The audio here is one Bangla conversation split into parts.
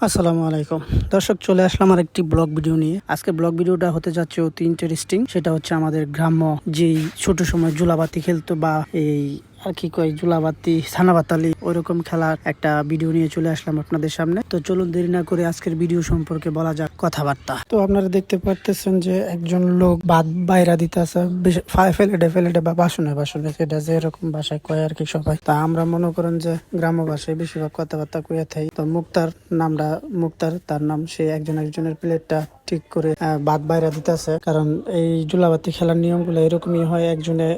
আসসালামু আলাইকুম দর্শক, চলে আসলাম আর একটি ব্লগ ভিডিও নিয়ে। আজকে ব্লগ ভিডিওটা হতে যাচ্ছে অতি ইন্টারেস্টিং। সেটা হচ্ছে আমাদের গ্রাম্য যেই ছোট সময় জুলাবাতি খেলতো বা এই আর কি কয় জুলাবাতি ছানাবাতালি ওইরকম খেলার একটা ভিডিও নিয়ে চলে আসলাম আপনাদের সামনে। তো চলুন দেরি না করে আজকের ভিডিও সম্পর্কে বলা যাক কথাবার্তা। তো আপনারা দেখতে পারতেছেন যে একজন লোক ভাত বাইরা দিতেছে ফেলেটে বা বাসনে সেটা যে এরকম ভাষায় কয় আর কি সবাই। তা আমরা মনে করেন যে গ্রাম্য ভাষায় বেশিরভাগ কথাবার্তা কইয়া থাই। তো মুক্তার তার নাম, সে একজনের প্লেটটা ঠিক করে ভাত বাইরা দিতেছে। কারণ এই জুলাবাতি খেলার নিয়মগুলো এরকমই হয়, একজনে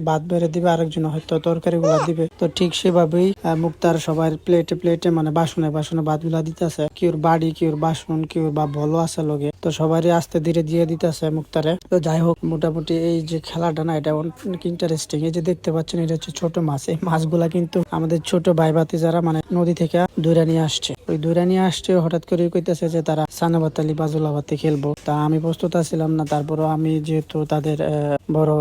ভাত বাইরে দিবে, আরেকজনে হয়তো তরকারি গুলা দিবে। তো ঠিক সেভাবেই মুক্তার সবার প্লেটে মানে বাসনে ভাত গুলা দিতেছে। কেউর বাড়ি, কেউর বাসন, কেউর বা বলো আছে লগে। তো সবারই আস্তে ধীরে দিয়ে দিতেছে মুক্তারে। তো যাই হোক, মোটামুটি এই যে খেলাটা না, এটা অনেক ইন্টারেস্টিং। এই যে দেখতে পাচ্ছেন, এটা হচ্ছে ছোট মাছ। এই মাছগুলা কিন্তু আমাদের ছোট ভাই ভাতি যারা মানে নদী থেকে ধরে নিয়ে আসছে। ওই ধরে নিয়ে আসছে, হঠাৎ করে কইতেছে যে তারা ছানাবাতালি বা জুলাবাতি খেলবো। তা আমি প্রস্তুত ছিলাম না, তারপরও আমি যেহেতু তাদের বড়,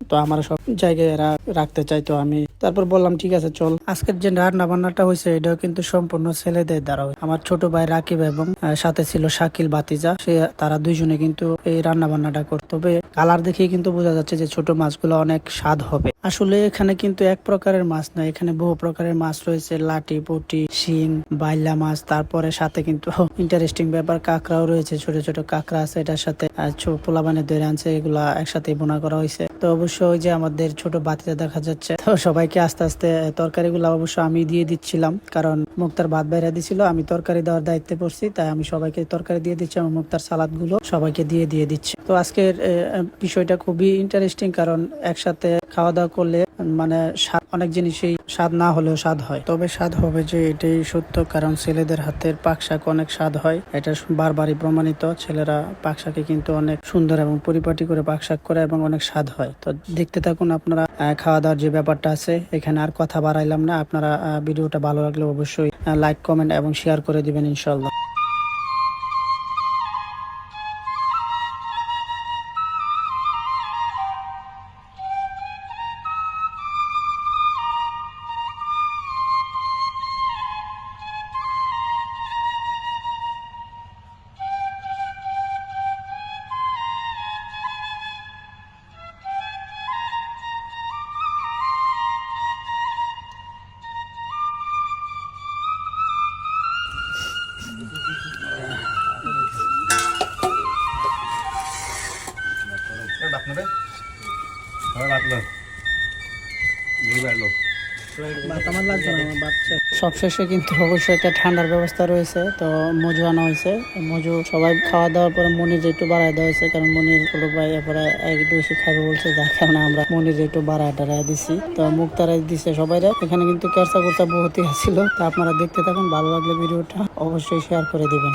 তো আমার সব জায়গায় এরা রাখতে চাই, তো আমি তারপর বললাম ঠিক আছে চল। আজকের যে রান্না বান্নাটা হয়েছে এটাও কিন্তু সম্পূর্ণ ছেলেদের দ্বারা। আমার ছোট ভাই রাকিব এবং সাথে ছিল শাকিল বাতিজা, তারা দুইজনে কিন্তু এই রান্না বান্নাটা করতে হবে। কালার দেখে কিন্তু বোঝা যাচ্ছে যে ছোট মাছগুলো অনেক স্বাদ হবে। আসলে এখানে কিন্তু এক প্রকারের মাছ নয়, এখানে বহু প্রকারের মাছ রয়েছে। লাটি, পুটি, শিং, বাইলা মাছ, তারপরে সাথে কিন্তু ইন্টারেস্টিং ব্যাপার কাঁকড়াও রয়েছে। ছোট ছোট কাঁকড়া আছে, এটার সাথে পোলাবানের ধরে আনছে, এগুলা একসাথে বোনা করা হয়েছে। তো অবশ্যই ওই যে আমাদের ছোট বাতিটা দেখা যাচ্ছে। তো সবাইকে আস্তে আস্তে তরকারিগুলো অবশ্য আমি দিয়ে দিচ্ছিলাম, কারণ মুক্তার ভাত বাইরে দিছিল, আমি তরকারি দেওয়ার দায়িত্বে পড়ছি, তাই আমি সবাইকে তরকারি দিয়ে দিচ্ছি এবং মুক্তার সালাদ গুলো সবাইকে দিয়ে দিচ্ছি। তো আজকের বিষয়টা খুবই ইন্টারেস্টিং, কারণ একসাথে খাওয়া দাওয়া করলে মানে অনেক জিনিসই স্বাদ না হলেও স্বাদ হয়, তবে স্বাদ হবে যে এটাই সত্য। কারণ ছেলেদের হাতের পাক শাক অনেক স্বাদ হয়, এটা বারবারই প্রমাণিত। ছেলেরা পাক শাকে কিন্তু অনেক সুন্দর এবং পরিপাটি করে পাক শাক করে এবং অনেক স্বাদ হয়। তো দেখতে থাকুন আপনারা খাওয়া দাওয়ার যে ব্যাপারটা আছে। এখানে আর কথা বাড়াইলাম না, আপনারা ভিডিওটা ভালো লাগলে অবশ্যই লাইক, কমেন্ট এবং শেয়ার করে দিবেন ইনশাল্লাহ। সবশেষে কিন্তু অবশ্যই একটা ঠান্ডার ব্যবস্থা রয়েছে। তো মজু আনা হয়েছে, মজু সবাই খাওয়া দাওয়ার পরে মনির একটু বাড়ায় দেওয়া হয়েছে, কারণ মনির ছোট ভাই এরপরে একটু বেশি খাবে বলছে, যার কারণে আমরা মনির একটু বাড়ায় টাড়ায় দিছি। তো মুক্তারাই দিছে সবাইরা। এখানে কিন্তু কেরসা কুরসা বহুতই ছিল। তো আপনারা দেখতে থাকুন, ভালো লাগলে ভিডিওটা অবশ্যই শেয়ার করে দিবেন।